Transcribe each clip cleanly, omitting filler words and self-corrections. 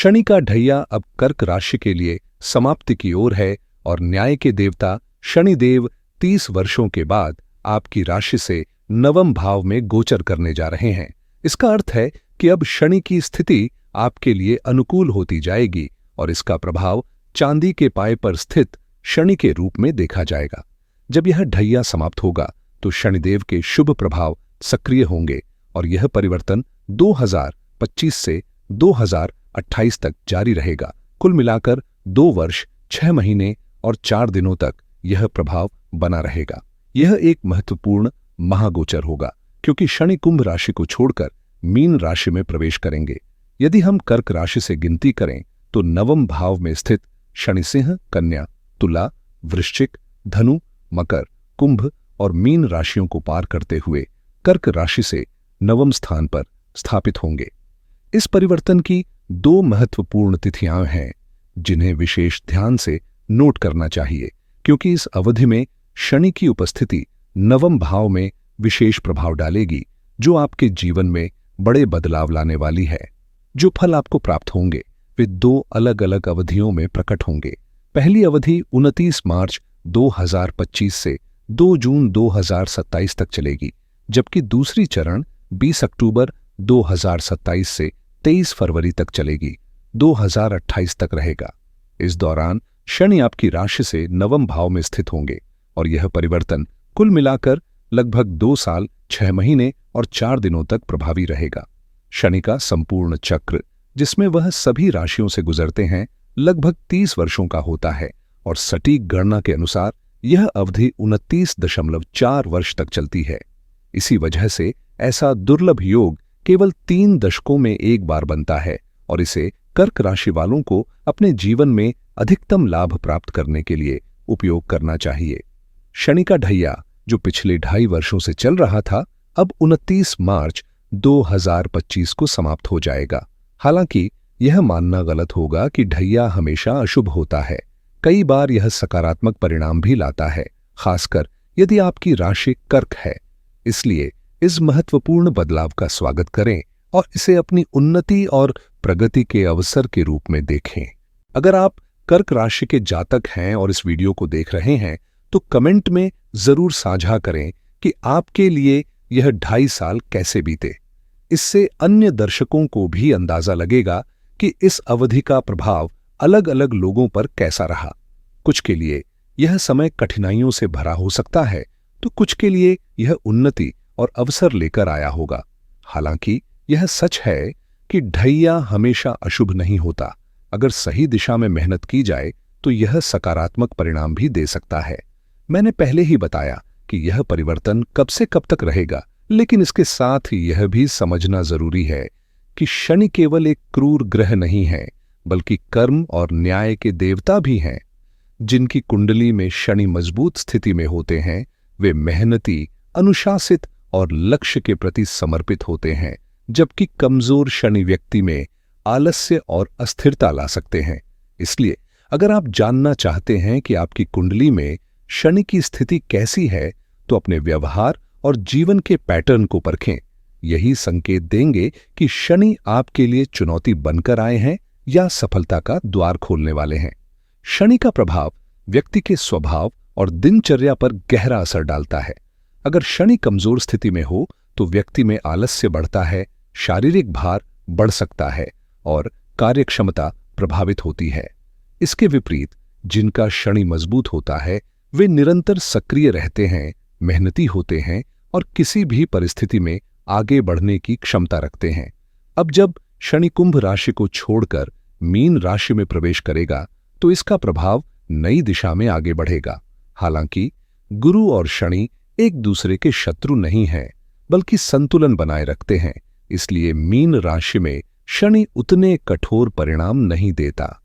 शनि का ढैया अब कर्क राशि के लिए समाप्ति की ओर है और न्याय के देवता शनिदेव 30 वर्षों के बाद आपकी राशि से नवम भाव में गोचर करने जा रहे हैं। इसका अर्थ है कि अब शनि की स्थिति आपके लिए अनुकूल होती जाएगी और इसका प्रभाव चांदी के पाए पर स्थित शनि के रूप में देखा जाएगा। जब यह ढैया समाप्त होगा तो शनिदेव के शुभ प्रभाव सक्रिय होंगे और यह परिवर्तन 2025 से 2028 तक जारी रहेगा। कुल मिलाकर 2 वर्ष 6 महीने और 4 दिनों तक यह प्रभाव बना रहेगा। यह एक महत्वपूर्ण महागोचर होगा क्योंकि शनि कुंभ राशि को छोड़कर मीन राशि में प्रवेश करेंगे। यदि हम कर्क राशि से गिनती करें तो नवम भाव में स्थित शनि सिंह, कन्या, तुला, वृश्चिक, धनु, मकर, कुंभ और मीन राशियों को पार करते हुए कर्क राशि से नवम स्थान पर स्थापित होंगे। इस परिवर्तन की 2 महत्वपूर्ण तिथियां हैं जिन्हें विशेष ध्यान से नोट करना चाहिए क्योंकि इस अवधि में शनि की उपस्थिति नवम भाव में विशेष प्रभाव डालेगी जो आपके जीवन में बड़े बदलाव लाने वाली है। जो फल आपको प्राप्त होंगे वे 2 अलग अलग अवधियों में प्रकट होंगे। पहली अवधि 29 मार्च 2025 से 2 जून 2027 तक चलेगी, जबकि दूसरी चरण 20 अक्टूबर 2027 से 23 फरवरी तक चलेगी, 2028 तक रहेगा। इस दौरान शनि आपकी राशि से नवम भाव में स्थित होंगे और यह परिवर्तन कुल मिलाकर लगभग 2 साल 6 महीने और 4 दिनों तक प्रभावी रहेगा। शनि का संपूर्ण चक्र जिसमें वह सभी राशियों से गुजरते हैं लगभग 30 वर्षों का होता है और सटीक गणना के अनुसार यह अवधि 29.4 वर्ष तक चलती है। इसी वजह से ऐसा दुर्लभ योग केवल 3 दशकों में एक बार बनता है और इसे कर्क राशि वालों को अपने जीवन में अधिकतम लाभ प्राप्त करने के लिए उपयोग करना चाहिए। शनि का ढैया जो पिछले 2.5 वर्षों से चल रहा था अब 29 मार्च 2025 को समाप्त हो जाएगा। हालांकि यह मानना गलत होगा कि ढैया हमेशा अशुभ होता है। कई बार यह सकारात्मक परिणाम भी लाता है, खासकर यदि आपकी राशि कर्क है। इसलिए इस महत्वपूर्ण बदलाव का स्वागत करें और इसे अपनी उन्नति और प्रगति के अवसर के रूप में देखें। अगर आप कर्क राशि के जातक हैं और इस वीडियो को देख रहे हैं तो कमेंट में जरूर साझा करें कि आपके लिए यह 2.5 साल कैसे बीते। इससे अन्य दर्शकों को भी अंदाजा लगेगा कि इस अवधि का प्रभाव अलग अलग लोगों पर कैसा रहा। कुछ के लिए यह समय कठिनाइयों से भरा हो सकता है तो कुछ के लिए यह उन्नति और अवसर लेकर आया होगा। हालांकि यह सच है कि ढैया हमेशा अशुभ नहीं होता। अगर सही दिशा में मेहनत की जाए तो यह सकारात्मक परिणाम भी दे सकता है। मैंने पहले ही बताया कि यह परिवर्तन कब से कब तक रहेगा, लेकिन इसके साथ ही यह भी समझना जरूरी है कि शनि केवल एक क्रूर ग्रह नहीं है बल्कि कर्म और न्याय के देवता भी हैं। जिनकी कुंडली में शनि मजबूत स्थिति में होते हैं वे मेहनती, अनुशासित और लक्ष्य के प्रति समर्पित होते हैं, जबकि कमजोर शनि व्यक्ति में आलस्य और अस्थिरता ला सकते हैं। इसलिए अगर आप जानना चाहते हैं कि आपकी कुंडली में शनि की स्थिति कैसी है तो अपने व्यवहार और जीवन के पैटर्न को परखें। यही संकेत देंगे कि शनि आपके लिए चुनौती बनकर आए हैं या सफलता का द्वार खोलने वाले हैं। शनि का प्रभाव व्यक्ति के स्वभाव और दिनचर्या पर गहरा असर डालता है। अगर शनि कमजोर स्थिति में हो तो व्यक्ति में आलस्य बढ़ता है, शारीरिक भार बढ़ सकता है और कार्यक्षमता प्रभावित होती है। इसके विपरीत जिनका शनि मजबूत होता है वे निरंतर सक्रिय रहते हैं, मेहनती होते हैं और किसी भी परिस्थिति में आगे बढ़ने की क्षमता रखते हैं। अब जब शनि कुंभ राशि को छोड़कर मीन राशि में प्रवेश करेगा तो इसका प्रभाव नई दिशा में आगे बढ़ेगा। हालांकि गुरु और शनि एक दूसरे के शत्रु नहीं हैं बल्कि संतुलन बनाए रखते हैं। इसलिए मीन राशि में शनि उतने कठोर परिणाम नहीं देता।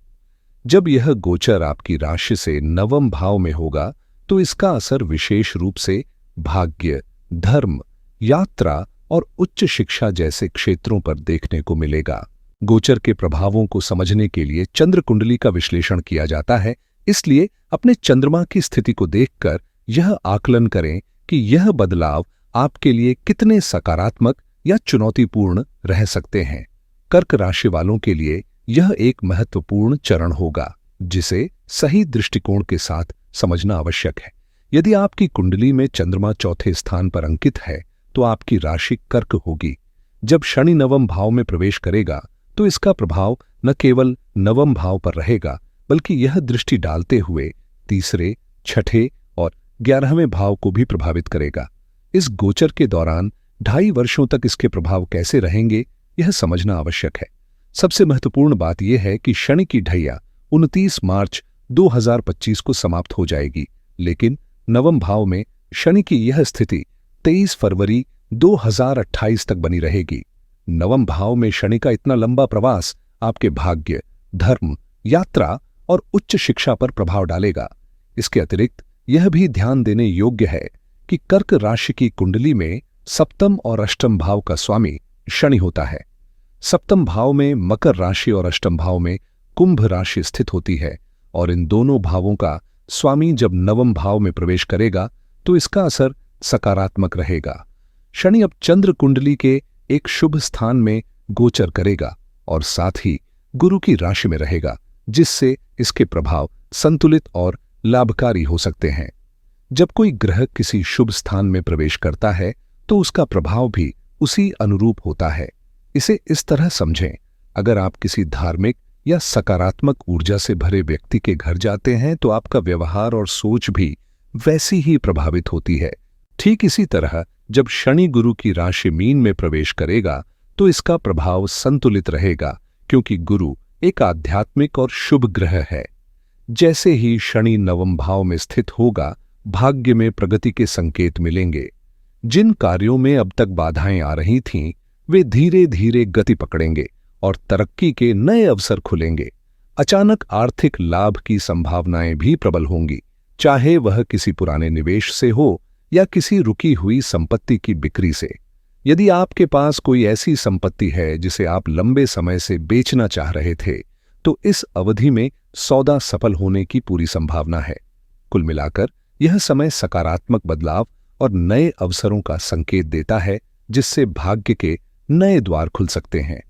जब यह गोचर आपकी राशि से नवम भाव में होगा तो इसका असर विशेष रूप से भाग्य, धर्म, यात्रा और उच्च शिक्षा जैसे क्षेत्रों पर देखने को मिलेगा। गोचर के प्रभावों को समझने के लिए चंद्र कुंडली का विश्लेषण किया जाता है। इसलिए अपने चंद्रमा की स्थिति को देखकर यह आकलन करें कि यह बदलाव आपके लिए कितने सकारात्मक या चुनौतीपूर्ण रह सकते हैं। कर्क राशि वालों के लिए यह एक महत्वपूर्ण चरण होगा जिसे सही दृष्टिकोण के साथ समझना आवश्यक है। यदि आपकी कुंडली में चंद्रमा चौथे स्थान पर अंकित है तो आपकी राशि कर्क होगी। जब शनि नवम भाव में प्रवेश करेगा तो इसका प्रभाव न केवल नवम भाव पर रहेगा बल्कि यह दृष्टि डालते हुए तीसरे, छठे और 11वें भाव को भी प्रभावित करेगा। इस गोचर के दौरान 2.5 वर्षों तक इसके प्रभाव कैसे रहेंगे यह समझना आवश्यक है। सबसे महत्वपूर्ण बात यह है कि शनि की ढैया 29 मार्च 2025 को समाप्त हो जाएगी, लेकिन नवम भाव में शनि की यह स्थिति 23 फरवरी 2028 तक बनी रहेगी। नवम भाव में शनि का इतना लंबा प्रवास आपके भाग्य, धर्म, यात्रा और उच्च शिक्षा पर प्रभाव डालेगा। इसके अतिरिक्त यह भी ध्यान देने योग्य है कि कर्क राशि की कुंडली में सप्तम और अष्टम भाव का स्वामी शनि होता है। सप्तम भाव में मकर राशि और अष्टम भाव में कुंभ राशि स्थित होती है और इन दोनों भावों का स्वामी जब नवम भाव में प्रवेश करेगा तो इसका असर सकारात्मक रहेगा। शनि अब चंद्र कुंडली के एक शुभ स्थान में गोचर करेगा और साथ ही गुरु की राशि में रहेगा, जिससे इसके प्रभाव संतुलित और लाभकारी हो सकते हैं। जब कोई ग्रह किसी शुभ स्थान में प्रवेश करता है तो उसका प्रभाव भी उसी अनुरूप होता है। इसे इस तरह समझें, अगर आप किसी धार्मिक या सकारात्मक ऊर्जा से भरे व्यक्ति के घर जाते हैं तो आपका व्यवहार और सोच भी वैसी ही प्रभावित होती है। ठीक इसी तरह जब शनि गुरु की राशि मीन में प्रवेश करेगा तो इसका प्रभाव संतुलित रहेगा, क्योंकि गुरु एक आध्यात्मिक और शुभ ग्रह है। जैसे ही शनि नवम भाव में स्थित होगा, भाग्य में प्रगति के संकेत मिलेंगे। जिन कार्यों में अब तक बाधाएं आ रही थीं, वे धीरे धीरे गति पकड़ेंगे और तरक्की के नए अवसर खुलेंगे। अचानक आर्थिक लाभ की संभावनाएं भी प्रबल होंगी, चाहे वह किसी पुराने निवेश से हो या किसी रुकी हुई संपत्ति की बिक्री से। यदि आपके पास कोई ऐसी संपत्ति है जिसे आप लंबे समय से बेचना चाह रहे थे, तो इस अवधि में सौदा सफल होने की पूरी संभावना है। कुल मिलाकर यह समय सकारात्मक बदलाव और नए अवसरों का संकेत देता है, जिससे भाग्य के नए द्वार खुल सकते हैं।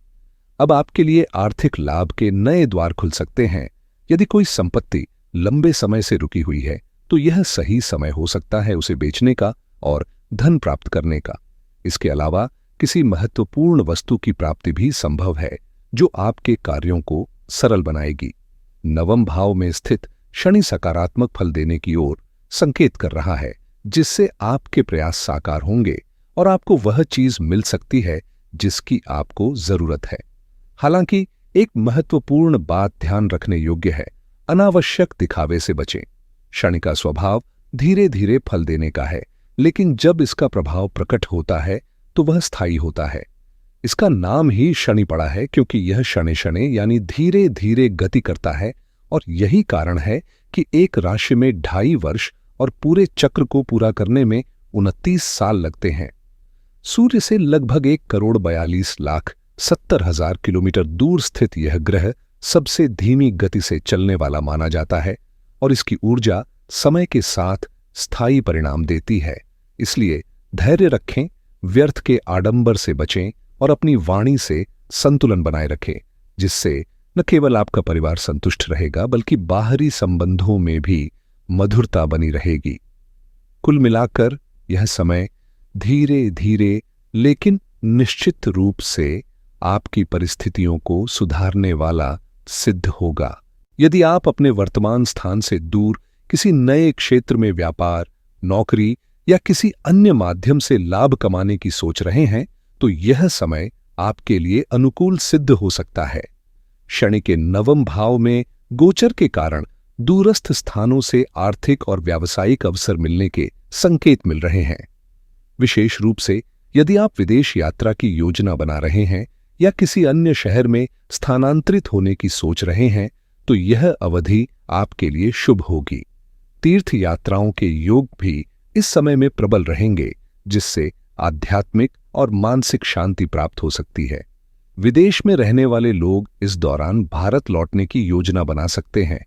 अब आपके लिए आर्थिक लाभ के नए द्वार खुल सकते हैं। यदि कोई संपत्ति लंबे समय से रुकी हुई है तो यह सही समय हो सकता है उसे बेचने का और धन प्राप्त करने का। इसके अलावा किसी महत्वपूर्ण वस्तु की प्राप्ति भी संभव है, जो आपके कार्यों को सरल बनाएगी। नवम भाव में स्थित शनि सकारात्मक फल देने की ओर संकेत कर रहा है, जिससे आपके प्रयास साकार होंगे और आपको वह चीज मिल सकती है जिसकी आपको जरूरत है। हालांकि एक महत्वपूर्ण बात ध्यान रखने योग्य है, अनावश्यक दिखावे से बचें। शनि का स्वभाव धीरे धीरे फल देने का है, लेकिन जब इसका प्रभाव प्रकट होता है तो वह स्थायी होता है। इसका नाम ही शनि पड़ा है क्योंकि यह शनि शनि यानी धीरे धीरे गति करता है, और यही कारण है कि एक राशि में 2.5 वर्ष और पूरे चक्र को पूरा करने में 29 साल लगते हैं। सूर्य से लगभग 1,42,70,000 किलोमीटर दूर स्थित यह ग्रह सबसे धीमी गति से चलने वाला माना जाता है और इसकी ऊर्जा समय के साथ स्थायी परिणाम देती है। इसलिए धैर्य रखें, व्यर्थ के आडंबर से बचें और अपनी वाणी से संतुलन बनाए रखें, जिससे न केवल आपका परिवार संतुष्ट रहेगा बल्कि बाहरी संबंधों में भी मधुरता बनी रहेगी। कुल मिलाकर यह समय धीरे धीरे लेकिन निश्चित रूप से आपकी परिस्थितियों को सुधारने वाला सिद्ध होगा। यदि आप अपने वर्तमान स्थान से दूर किसी नए क्षेत्र में व्यापार, नौकरी या किसी अन्य माध्यम से लाभ कमाने की सोच रहे हैं, तो यह समय आपके लिए अनुकूल सिद्ध हो सकता है। शनि के नवम भाव में गोचर के कारण दूरस्थ स्थानों से आर्थिक और व्यावसायिक अवसर मिलने के संकेत मिल रहे हैं। विशेष रूप से यदि आप विदेश यात्रा की योजना बना रहे हैं या किसी अन्य शहर में स्थानांतरित होने की सोच रहे हैं, तो यह अवधि आपके लिए शुभ होगी। तीर्थ यात्राओं के योग भी इस समय में प्रबल रहेंगे, जिससे आध्यात्मिक और मानसिक शांति प्राप्त हो सकती है। विदेश में रहने वाले लोग इस दौरान भारत लौटने की योजना बना सकते हैं।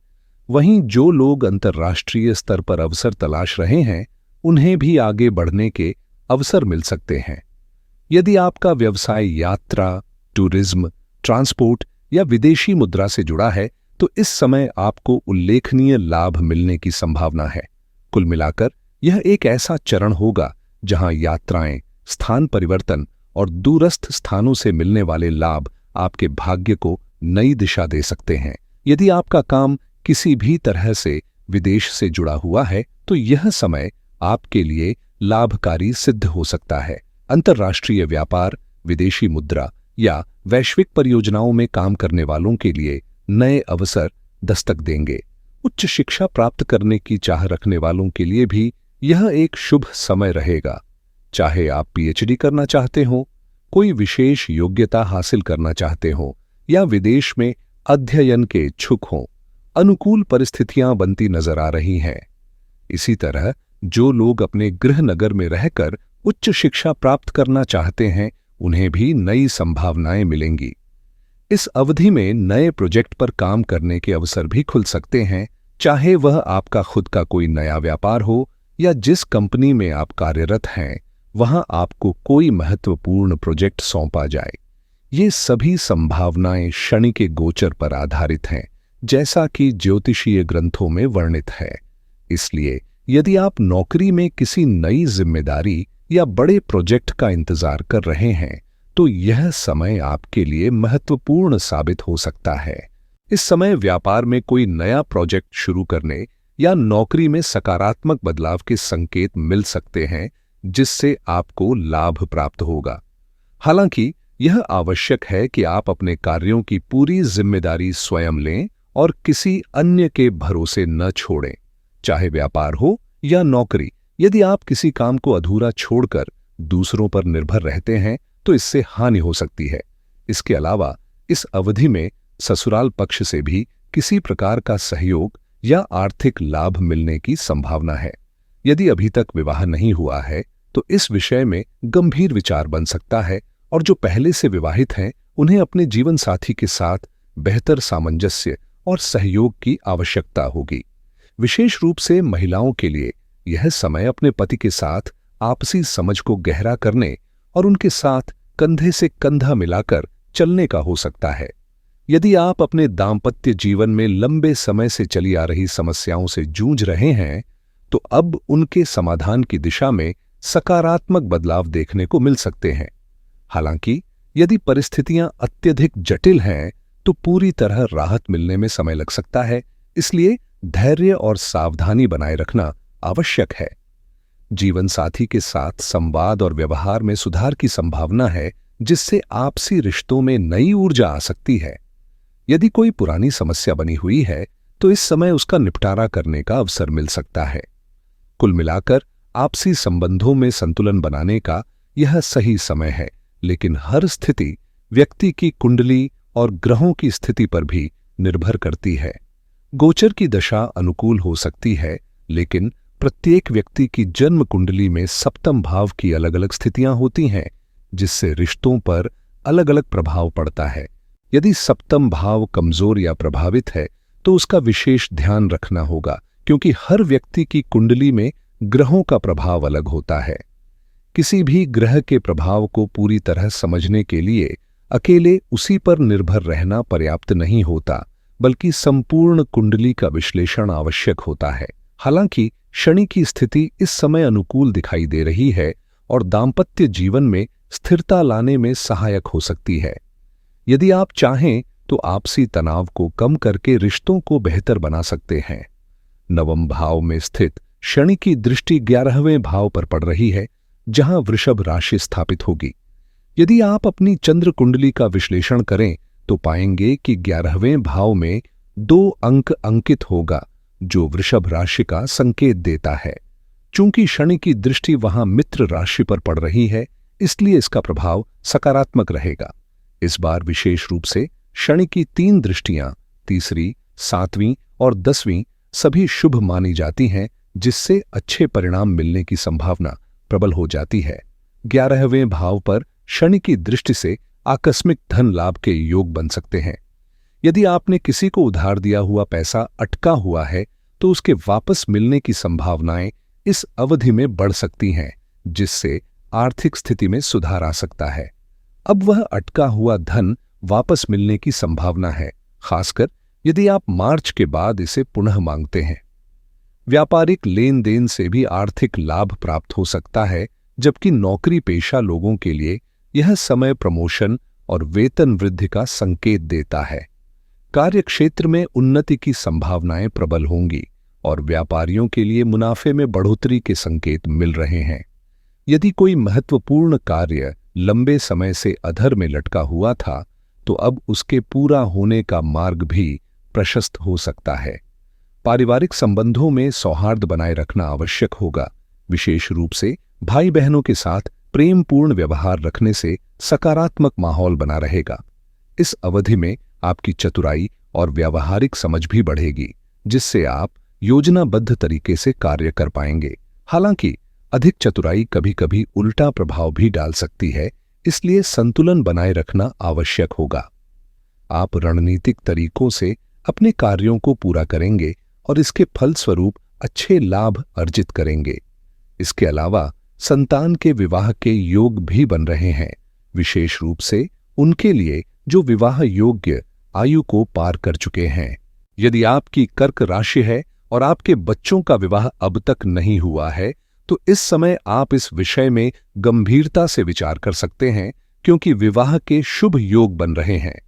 वहीं जो लोग अंतर्राष्ट्रीय स्तर पर अवसर तलाश रहे हैं, उन्हें भी आगे बढ़ने के अवसर मिल सकते हैं। यदि आपका व्यवसाय यात्रा, टूरिज्म, ट्रांसपोर्ट या विदेशी मुद्रा से जुड़ा है तो इस समय आपको उल्लेखनीय लाभ मिलने की संभावना है। कुल मिलाकर यह एक ऐसा चरण होगा जहां यात्राएं, स्थान परिवर्तन और दूरस्थ स्थानों से मिलने वाले लाभ आपके भाग्य को नई दिशा दे सकते हैं। यदि आपका काम किसी भी तरह से विदेश से जुड़ा हुआ है तो यह समय आपके लिए लाभकारी सिद्ध हो सकता है। अंतर्राष्ट्रीय व्यापार, विदेशी मुद्रा या वैश्विक परियोजनाओं में काम करने वालों के लिए नए अवसर दस्तक देंगे। उच्च शिक्षा प्राप्त करने की चाह रखने वालों के लिए भी यह एक शुभ समय रहेगा। चाहे आप पीएचडी करना चाहते हो, कोई विशेष योग्यता हासिल करना चाहते हो या विदेश में अध्ययन के इच्छुक हों, अनुकूल परिस्थितियां बनती नजर आ रही हैं। इसी तरह जो लोग अपने गृह नगर में रहकर उच्च शिक्षा प्राप्त करना चाहते हैं, उन्हें भी नई संभावनाएं मिलेंगी। इस अवधि में नए प्रोजेक्ट पर काम करने के अवसर भी खुल सकते हैं, चाहे वह आपका खुद का कोई नया व्यापार हो या जिस कंपनी में आप कार्यरत हैं वहां आपको कोई महत्वपूर्ण प्रोजेक्ट सौंपा जाए। ये सभी संभावनाएं शनि के गोचर पर आधारित हैं, जैसा कि ज्योतिषीय ग्रंथों में वर्णित है। इसलिए यदि आप नौकरी में किसी नई जिम्मेदारी या बड़े प्रोजेक्ट का इंतजार कर रहे हैं तो यह समय आपके लिए महत्वपूर्ण साबित हो सकता है। इस समय व्यापार में कोई नया प्रोजेक्ट शुरू करने या नौकरी में सकारात्मक बदलाव के संकेत मिल सकते हैं, जिससे आपको लाभ प्राप्त होगा। हालांकि यह आवश्यक है कि आप अपने कार्यों की पूरी जिम्मेदारी स्वयं लें और किसी अन्य के भरोसे न छोड़ें, चाहे व्यापार हो या नौकरी। यदि आप किसी काम को अधूरा छोड़कर दूसरों पर निर्भर रहते हैं तो इससे हानि हो सकती है। इसके अलावा इस अवधि में ससुराल पक्ष से भी किसी प्रकार का सहयोग या आर्थिक लाभ मिलने की संभावना है। यदि अभी तक विवाह नहीं हुआ है तो इस विषय में गंभीर विचार बन सकता है और जो पहले से विवाहित हैं उन्हें अपने जीवन साथी के साथ बेहतर सामंजस्य और सहयोग की आवश्यकता होगी। विशेष रूप से महिलाओं के लिए यह समय अपने पति के साथ आपसी समझ को गहरा करने और उनके साथ कंधे से कंधा मिलाकर चलने का हो सकता है। यदि आप अपने दाम्पत्य जीवन में लंबे समय से चली आ रही समस्याओं से जूझ रहे हैं तो अब उनके समाधान की दिशा में सकारात्मक बदलाव देखने को मिल सकते हैं। हालांकि यदि परिस्थितियां अत्यधिक जटिल हैं तो पूरी तरह राहत मिलने में समय लग सकता है। इसलिए धैर्य और सावधानी बनाए रखना आवश्यक है। जीवन साथी के साथ संवाद और व्यवहार में सुधार की संभावना है, जिससे आपसी रिश्तों में नई ऊर्जा आ सकती है। यदि कोई पुरानी समस्या बनी हुई है तो इस समय उसका निपटारा करने का अवसर मिल सकता है। कुल मिलाकर आपसी संबंधों में संतुलन बनाने का यह सही समय है, लेकिन हर स्थिति व्यक्ति की कुंडली और ग्रहों की स्थिति पर भी निर्भर करती है। गोचर की दशा अनुकूल हो सकती है, लेकिन प्रत्येक व्यक्ति की जन्म कुंडली में सप्तम भाव की अलग अलग स्थितियां होती हैं, जिससे रिश्तों पर अलग अलग प्रभाव पड़ता है। यदि सप्तम भाव कमजोर या प्रभावित है तो उसका विशेष ध्यान रखना होगा, क्योंकि हर व्यक्ति की कुंडली में ग्रहों का प्रभाव अलग होता है। किसी भी ग्रह के प्रभाव को पूरी तरह समझने के लिए अकेले उसी पर निर्भर रहना पर्याप्त नहीं होता, बल्कि संपूर्ण कुंडली का विश्लेषण आवश्यक होता है। हालांकि शनि की स्थिति इस समय अनुकूल दिखाई दे रही है और दाम्पत्य जीवन में स्थिरता लाने में सहायक हो सकती है। यदि आप चाहें तो आपसी तनाव को कम करके रिश्तों को बेहतर बना सकते हैं। नवम भाव में स्थित शनि की दृष्टि 11वें भाव पर पड़ रही है, जहां वृषभ राशि स्थापित होगी। यदि आप अपनी चंद्र कुंडली का विश्लेषण करें तो पाएंगे कि 11वें भाव में 2 अंक अंकित होगा, जो वृषभ राशि का संकेत देता है। चूंकि शनि की दृष्टि वहां मित्र राशि पर पड़ रही है, इसलिए इसका प्रभाव सकारात्मक रहेगा। इस बार विशेष रूप से शनि की 3 दृष्टियां, तीसरी, 7वीं और 10वीं, सभी शुभ मानी जाती हैं, जिससे अच्छे परिणाम मिलने की संभावना प्रबल हो जाती है। 11वें भाव पर शनि की दृष्टि से आकस्मिक धन लाभ के योग बन सकते हैं। यदि आपने किसी को उधार दिया हुआ पैसा अटका हुआ है तो उसके वापस मिलने की संभावनाएं इस अवधि में बढ़ सकती हैं, जिससे आर्थिक स्थिति में सुधार आ सकता है। अब वह अटका हुआ धन वापस मिलने की संभावना है, खासकर यदि आप मार्च के बाद इसे पुनः मांगते हैं। व्यापारिक लेन देन से भी आर्थिक लाभ प्राप्त हो सकता है, जबकि नौकरी पेशा लोगों के लिए यह समय प्रमोशन और वेतन वृद्धि का संकेत देता है। कार्यक्षेत्र में उन्नति की संभावनाएं प्रबल होंगी और व्यापारियों के लिए मुनाफे में बढ़ोतरी के संकेत मिल रहे हैं। यदि कोई महत्वपूर्ण कार्य लंबे समय से अधर में लटका हुआ था, तो अब उसके पूरा होने का मार्ग भी प्रशस्त हो सकता है। पारिवारिक संबंधों में सौहार्द बनाए रखना आवश्यक होगा। विशेष रूप से भाई बहनों के साथ प्रेमपूर्ण व्यवहार रखने से सकारात्मक माहौल बना रहेगा। इस अवधि में आपकी चतुराई और व्यावहारिक समझ भी बढ़ेगी, जिससे आप योजनाबद्ध तरीके से कार्य कर पाएंगे। हालांकि अधिक चतुराई कभी कभी उल्टा प्रभाव भी डाल सकती है, इसलिए संतुलन बनाए रखना आवश्यक होगा। आप रणनीतिक तरीकों से अपने कार्यों को पूरा करेंगे और इसके फलस्वरूप अच्छे लाभ अर्जित करेंगे। इसके अलावा संतान के विवाह के योग भी बन रहे हैं, विशेष रूप से उनके लिए जो विवाह योग्य आयु को पार कर चुके हैं। यदि आपकी कर्क राशि है और आपके बच्चों का विवाह अब तक नहीं हुआ है, तो इस समय आप इस विषय में गंभीरता से विचार कर सकते हैं, क्योंकि विवाह के शुभ योग बन रहे हैं।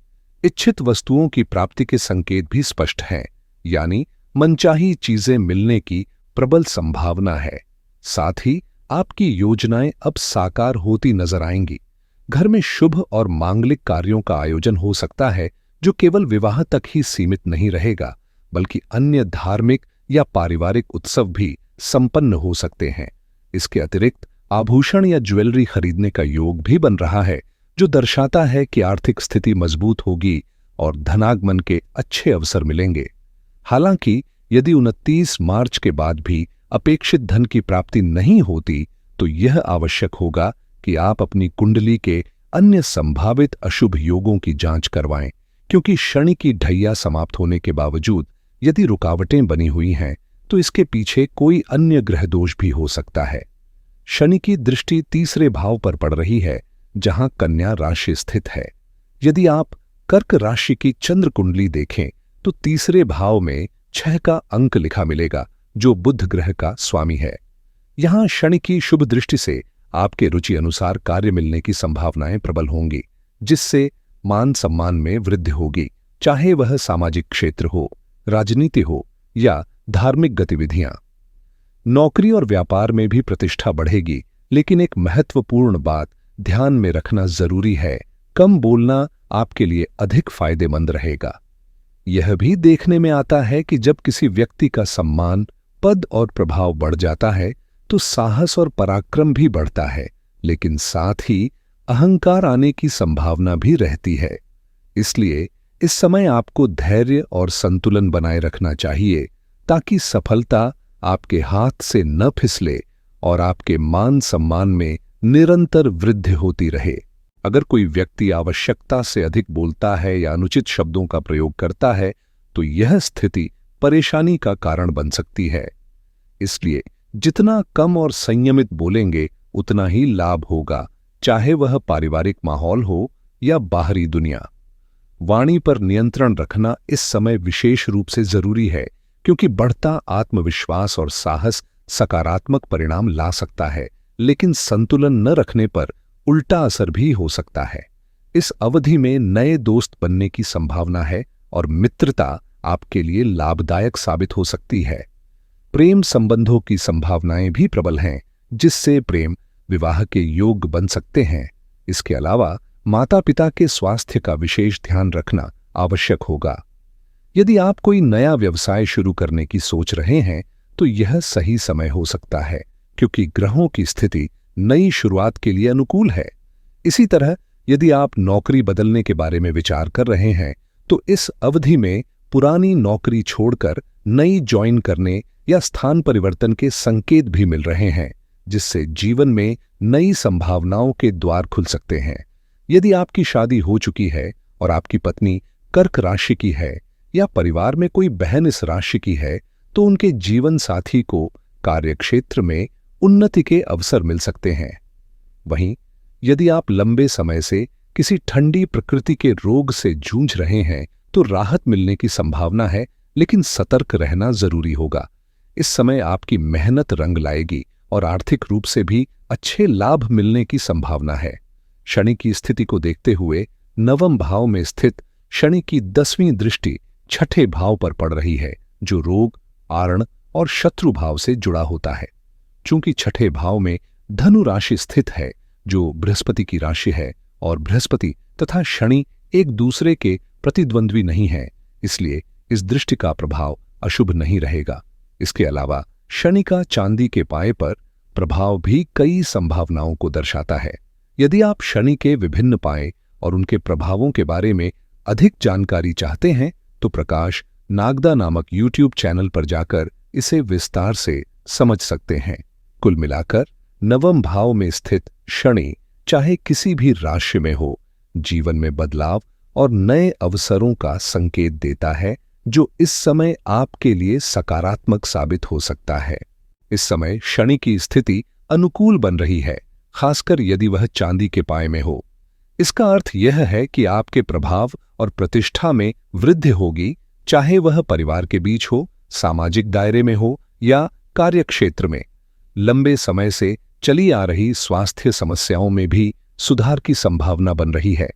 इच्छित वस्तुओं की प्राप्ति के संकेत भी स्पष्ट हैं, यानी मनचाही चीजें मिलने की प्रबल संभावना है। साथ ही आपकी योजनाएं अब साकार होती नजर आएंगी। घर में शुभ और मांगलिक कार्यों का आयोजन हो सकता है, जो केवल विवाह तक ही सीमित नहीं रहेगा, बल्कि अन्य धार्मिक या पारिवारिक उत्सव भी संपन्न हो सकते हैं। इसके अतिरिक्त आभूषण या ज्वेलरी खरीदने का योग भी बन रहा है, जो दर्शाता है कि आर्थिक स्थिति मजबूत होगी और धनागमन के अच्छे अवसर मिलेंगे। हालांकि यदि 29 मार्च के बाद भी अपेक्षित धन की प्राप्ति नहीं होती, तो यह आवश्यक होगा कि आप अपनी कुंडली के अन्य संभावित अशुभ योगों की जांच करवाएं, क्योंकि शनि की ढैया समाप्त होने के बावजूद यदि रुकावटें बनी हुई हैं, तो इसके पीछे कोई अन्य ग्रह दोष भी हो सकता है। शनि की दृष्टि तीसरे भाव पर पड़ रही है, जहां कन्या राशि स्थित है। यदि आप कर्क राशि की चंद्र कुंडली देखें, तो तीसरे भाव में 6 का अंक लिखा मिलेगा, जो बुध ग्रह का स्वामी है। यहां शनि की शुभ दृष्टि से आपके रुचि अनुसार कार्य मिलने की संभावनाएं प्रबल होंगी, जिससे मान सम्मान में वृद्धि होगी, चाहे वह सामाजिक क्षेत्र हो, राजनीति हो या धार्मिक गतिविधियां। नौकरी और व्यापार में भी प्रतिष्ठा बढ़ेगी, लेकिन एक महत्वपूर्ण बात ध्यान में रखना जरूरी है, कम बोलना आपके लिए अधिक फायदेमंद रहेगा। यह भी देखने में आता है कि जब किसी व्यक्ति का सम्मान, पद और प्रभाव बढ़ जाता है, तो साहस और पराक्रम भी बढ़ता है, लेकिन साथ ही अहंकार आने की संभावना भी रहती है। इसलिए इस समय आपको धैर्य और संतुलन बनाए रखना चाहिए, ताकि सफलता आपके हाथ से न फिसले और आपके मान सम्मान में निरंतर वृद्धि होती रहे। अगर कोई व्यक्ति आवश्यकता से अधिक बोलता है या अनुचित शब्दों का प्रयोग करता है, तो यह स्थिति परेशानी का कारण बन सकती है। इसलिए जितना कम और संयमित बोलेंगे, उतना ही लाभ होगा, चाहे वह पारिवारिक माहौल हो या बाहरी दुनिया। वाणी पर नियंत्रण रखना इस समय विशेष रूप से जरूरी है, क्योंकि बढ़ता आत्मविश्वास और साहस सकारात्मक परिणाम ला सकता है, लेकिन संतुलन न रखने पर उल्टा असर भी हो सकता है। इस अवधि में नए दोस्त बनने की संभावना है और मित्रता आपके लिए लाभदायक साबित हो सकती है। प्रेम संबंधों की संभावनाएं भी प्रबल हैं, जिससे प्रेम विवाह के योग बन सकते हैं। इसके अलावा माता पिता के स्वास्थ्य का विशेष ध्यान रखना आवश्यक होगा। यदि आप कोई नया व्यवसाय शुरू करने की सोच रहे हैं, तो यह सही समय हो सकता है, क्योंकि ग्रहों की स्थिति नई शुरुआत के लिए अनुकूल है। इसी तरह यदि आप नौकरी बदलने के बारे में विचार कर रहे हैं, तो इस अवधि में पुरानी नौकरी छोड़कर नई ज्वाइन करने या स्थान परिवर्तन के संकेत भी मिल रहे हैं, जिससे जीवन में नई संभावनाओं के द्वार खुल सकते हैं। यदि आपकी शादी हो चुकी है और आपकी पत्नी कर्क राशि की है या परिवार में कोई बहन इस राशि की है, तो उनके जीवन साथी को कार्यक्षेत्र में उन्नति के अवसर मिल सकते हैं। वहीं यदि आप लंबे समय से किसी ठंडी प्रकृति के रोग से जूझ रहे हैं तो राहत मिलने की संभावना है, लेकिन सतर्क रहना जरूरी होगा। इस समय आपकी मेहनत रंग लाएगी और आर्थिक रूप से भी अच्छे लाभ मिलने की संभावना है। शनि की स्थिति को देखते हुए नवम भाव में स्थित शनि की 10वीं दृष्टि छठे भाव पर पड़ रही है, जो रोग, आरण और शत्रु भाव से जुड़ा होता है। चूंकि छठे भाव में धनु राशि स्थित है, जो बृहस्पति की राशि है, और बृहस्पति तथा शनि एक दूसरे के प्रतिद्वंद्वी नहीं है, इसलिए इस दृष्टि का प्रभाव अशुभ नहीं रहेगा। इसके अलावा शनि का चांदी के पाए पर प्रभाव भी कई संभावनाओं को दर्शाता है। यदि आप शनि के विभिन्न पाए और उनके प्रभावों के बारे में अधिक जानकारी चाहते हैं तो प्रकाश नागदा नामक YouTube चैनल पर जाकर इसे विस्तार से समझ सकते हैं। कुल मिलाकर नवम भाव में स्थित शनि चाहे किसी भी राशि में हो, जीवन में बदलाव और नए अवसरों का संकेत देता है, जो इस समय आपके लिए सकारात्मक साबित हो सकता है। इस समय शनि की स्थिति अनुकूल बन रही है, खासकर यदि वह चांदी के पाए में हो। इसका अर्थ यह है कि आपके प्रभाव और प्रतिष्ठा में वृद्धि होगी, चाहे वह परिवार के बीच हो, सामाजिक दायरे में हो या कार्यक्षेत्र में। लंबे समय से चली आ रही स्वास्थ्य समस्याओं में भी सुधार की संभावना बन रही है।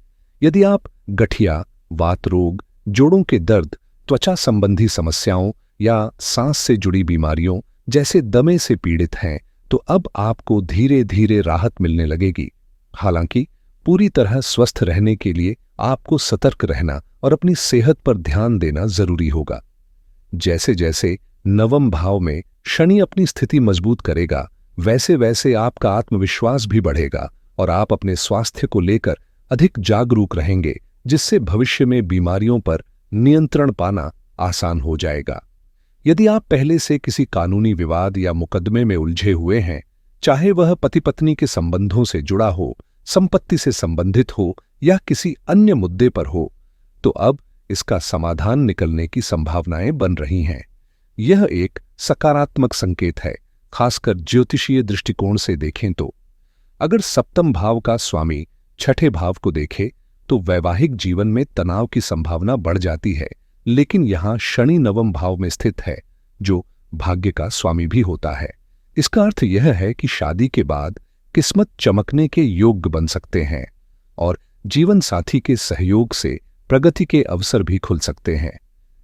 यदि आप गठिया, वात रोग, जोड़ों के दर्द, त्वचा संबंधी समस्याओं या सांस से जुड़ी बीमारियों जैसे दमे से पीड़ित हैं, तो अब आपको धीरे धीरे राहत मिलने लगेगी। हालांकि पूरी तरह स्वस्थ रहने के लिए आपको सतर्क रहना और अपनी सेहत पर ध्यान देना जरूरी होगा। जैसे जैसे नवम भाव में शनि अपनी स्थिति मजबूत करेगा, वैसे वैसे आपका आत्मविश्वास भी बढ़ेगा और आप अपने स्वास्थ्य को लेकर अधिक जागरूक रहेंगे, जिससे भविष्य में बीमारियों पर नियंत्रण पाना आसान हो जाएगा। यदि आप पहले से किसी कानूनी विवाद या मुकदमे में उलझे हुए हैं, चाहे वह पति पत्नी के संबंधों से जुड़ा हो, संपत्ति से संबंधित हो या किसी अन्य मुद्दे पर हो, तो अब इसका समाधान निकलने की संभावनाएं बन रही हैं। यह एक सकारात्मक संकेत है, खासकर ज्योतिषीय दृष्टिकोण से देखें तो। अगर सप्तम भाव का स्वामी छठे भाव को देखे तो वैवाहिक जीवन में तनाव की संभावना बढ़ जाती है, लेकिन यहां शनि नवम भाव में स्थित है, जो भाग्य का स्वामी भी होता है। इसका अर्थ यह है कि शादी के बाद किस्मत चमकने के योग्य बन सकते हैं और जीवन साथी के सहयोग से प्रगति के अवसर भी खुल सकते हैं।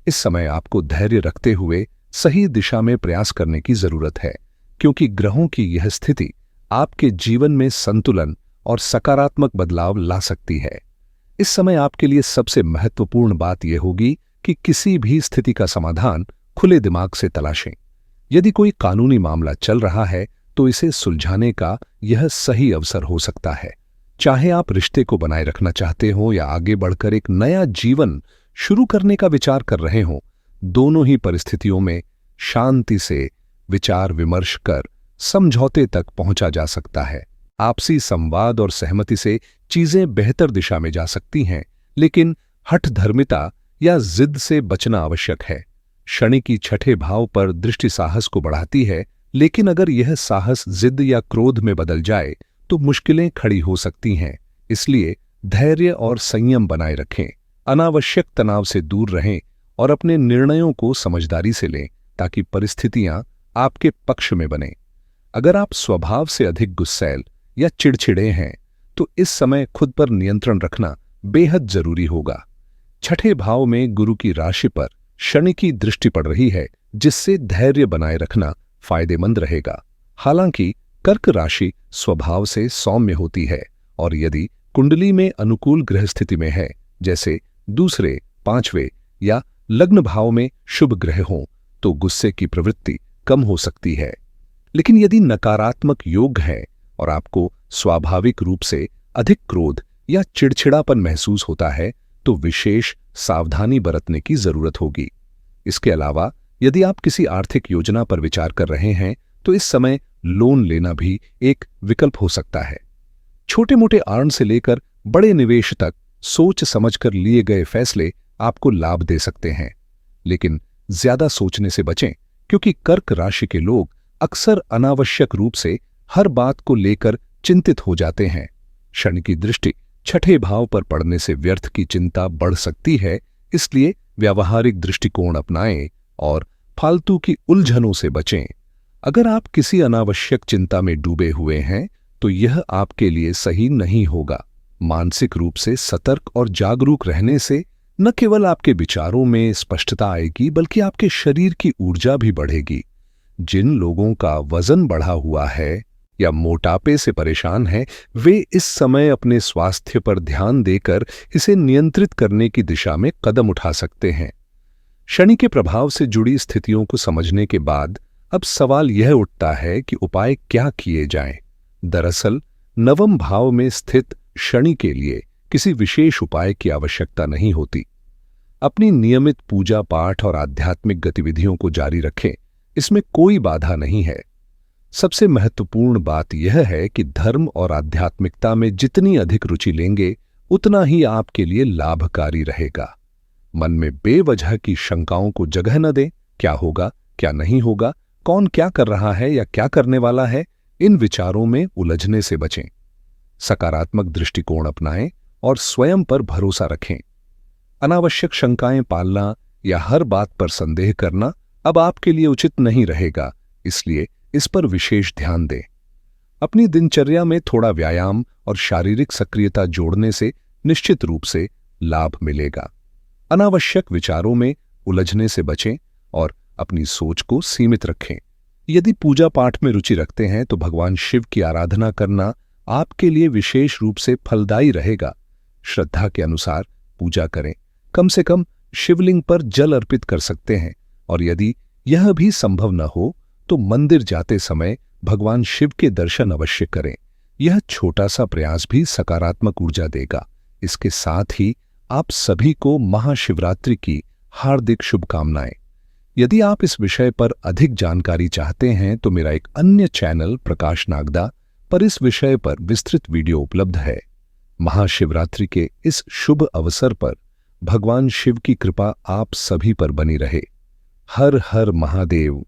इस समय आपको धैर्य रखते हुए सही दिशा में प्रयास करने की जरूरत है, क्योंकि ग्रहों की यह स्थिति आपके जीवन में संतुलन और सकारात्मक बदलाव ला सकती है। इस समय आपके लिए सबसे महत्वपूर्ण बात यह होगी कि किसी भी स्थिति का समाधान खुले दिमाग से तलाशें। यदि कोई कानूनी मामला चल रहा है तो इसे सुलझाने का यह सही अवसर हो सकता है। चाहे आप रिश्ते को बनाए रखना चाहते हो या आगे बढ़कर एक नया जीवन शुरू करने का विचार कर रहे हो, दोनों ही परिस्थितियों में शांति से विचार विमर्श कर समझौते तक पहुंचा जा सकता है। आपसी संवाद और सहमति से चीजें बेहतर दिशा में जा सकती हैं, लेकिन हठधर्मिता या जिद से बचना आवश्यक है। शनि की छठे भाव पर दृष्टि साहस को बढ़ाती है, लेकिन अगर यह साहस जिद या क्रोध में बदल जाए तो मुश्किलें खड़ी हो सकती हैं। इसलिए धैर्य और संयम बनाए रखें, अनावश्यक तनाव से दूर रहें और अपने निर्णयों को समझदारी से लें, ताकि परिस्थितियां आपके पक्ष में बने। अगर आप स्वभाव से अधिक गुस्सैल या चिड़चिड़े हैं तो इस समय खुद पर नियंत्रण रखना बेहद जरूरी होगा। छठे भाव में गुरु की राशि पर शनि की दृष्टि पड़ रही है, जिससे धैर्य बनाए रखना फायदेमंद रहेगा। हालांकि कर्क राशि स्वभाव से सौम्य होती है और यदि कुंडली में अनुकूल ग्रह स्थिति में है, जैसे दूसरे, पांचवें या लग्न भाव में शुभ ग्रह हों, तो गुस्से की प्रवृत्ति कम हो सकती है। लेकिन यदि नकारात्मक योग है और आपको स्वाभाविक रूप से अधिक क्रोध या चिड़चिड़ापन महसूस होता है, तो विशेष सावधानी बरतने की जरूरत होगी। इसके अलावा यदि आप किसी आर्थिक योजना पर विचार कर रहे हैं तो इस समय लोन लेना भी एक विकल्प हो सकता है। छोटे मोटे आर्न से लेकर बड़े निवेश तक सोच समझकर लिए गए फैसले आपको लाभ दे सकते हैं, लेकिन ज्यादा सोचने से बचें, क्योंकि कर्क राशि के लोग अक्सर अनावश्यक रूप से हर बात को लेकर चिंतित हो जाते हैं। शनि की दृष्टि छठे भाव पर पड़ने से व्यर्थ की चिंता बढ़ सकती है, इसलिए व्यावहारिक दृष्टिकोण अपनाएं और फालतू की उलझनों से बचें। अगर आप किसी अनावश्यक चिंता में डूबे हुए हैं तो यह आपके लिए सही नहीं होगा। मानसिक रूप से सतर्क और जागरूक रहने से न केवल आपके विचारों में स्पष्टता आएगी बल्कि आपके शरीर की ऊर्जा भी बढ़ेगी। जिन लोगों का वजन बढ़ा हुआ है या मोटापे से परेशान हैं, वे इस समय अपने स्वास्थ्य पर ध्यान देकर इसे नियंत्रित करने की दिशा में कदम उठा सकते हैं। शनि के प्रभाव से जुड़ी स्थितियों को समझने के बाद अब सवाल यह उठता है कि उपाय क्या किए जाएं। दरअसल नवम भाव में स्थित शनि के लिए किसी विशेष उपाय की आवश्यकता नहीं होती। अपनी नियमित पूजा पाठ और आध्यात्मिक गतिविधियों को जारी रखें, इसमें कोई बाधा नहीं है। सबसे महत्वपूर्ण बात यह है कि धर्म और आध्यात्मिकता में जितनी अधिक रुचि लेंगे उतना ही आपके लिए लाभकारी रहेगा। मन में बेवजह की शंकाओं को जगह न दें। क्या होगा, क्या नहीं होगा, कौन क्या कर रहा है या क्या करने वाला है, इन विचारों में उलझने से बचें। सकारात्मक दृष्टिकोण अपनाएं और स्वयं पर भरोसा रखें। अनावश्यक शंकाएं पालना या हर बात पर संदेह करना अब आपके लिए उचित नहीं रहेगा, इसलिए इस पर विशेष ध्यान दें। अपनी दिनचर्या में थोड़ा व्यायाम और शारीरिक सक्रियता जोड़ने से निश्चित रूप से लाभ मिलेगा। अनावश्यक विचारों में उलझने से बचें और अपनी सोच को सीमित रखें। यदि पूजा पाठ में रुचि रखते हैं तो भगवान शिव की आराधना करना आपके लिए विशेष रूप से फलदायी रहेगा। श्रद्धा के अनुसार पूजा करें, कम से कम शिवलिंग पर जल अर्पित कर सकते हैं, और यदि यह भी संभव न हो तो मंदिर जाते समय भगवान शिव के दर्शन अवश्य करें। यह छोटा सा प्रयास भी सकारात्मक ऊर्जा देगा। इसके साथ ही आप सभी को महाशिवरात्रि की हार्दिक शुभकामनाएं। यदि आप इस विषय पर अधिक जानकारी चाहते हैं तो मेरा एक अन्य चैनल प्रकाश नागदा पर इस विषय पर विस्तृत वीडियो उपलब्ध है। महाशिवरात्रि के इस शुभ अवसर पर भगवान शिव की कृपा आप सभी पर बनी रहे। हर हर महादेव।